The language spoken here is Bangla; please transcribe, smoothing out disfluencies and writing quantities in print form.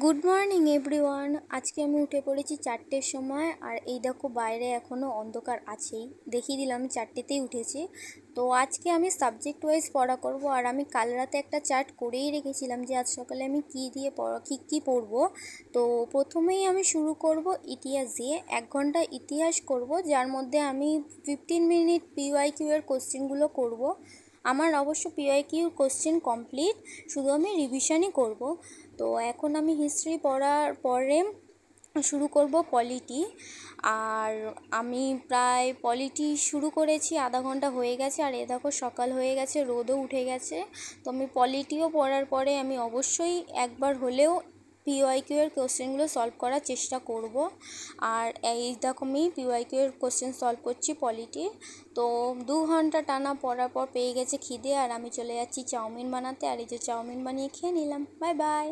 Good morning everyone. আজকে আমি উঠে পড়েছি 4টের সময়, আর এই দেখো বাইরে এখনও অন্ধকার আছেই। দেখিয়ে দিলাম 4টেতেই উঠেছি। তো আজকে আমি সাবজেক্ট ওয়াইজ পড়া করব, আর আমি কাল রাতে একটা চার্ট করেই রেখেছিলাম যে আজ সকালে আমি কী দিয়ে কী পড়বো। তো প্রথমেই আমি শুরু করব ইতিহাস দিয়ে। 1 ঘন্টা ইতিহাস করব, যার মধ্যে আমি 15 মিনিট পিওয়াইকিউ এর কোশ্চেনগুলো করব। আমার অবশ্য পিওয়াইকিউ কোশ্চেন কমপ্লিট, শুধু আমি রিভিশনই করব। তো এখন আমি হিস্ট্রি পড়ার পরে শুরু করব পলিটি। আর আমি প্রায় পলিটি শুরু করেছি, আধা ঘন্টা হয়ে গেছে, আর এ দেখো সকাল হয়ে গেছে, রোদও উঠে গেছে। তো আমি পলিটিও পড়ার পরে আমি অবশ্যই একবার হলেও পিওয়াইকিউ এর কোশ্চেনগুলো সলভ করার চেষ্টা করব। আর এই দেখো আমি পিওয়াইকিউ এর কোশ্চেন সলভ করছি পলিটির। তো 2 ঘন্টা টানা পড়ার পর পেয়ে গেছে খিদে, আর আমি চলে যাচ্ছি চাউমিন বানাতে। আর এই যে চাউমিন বানিয়ে খেয়ে নিলাম। Bye bye.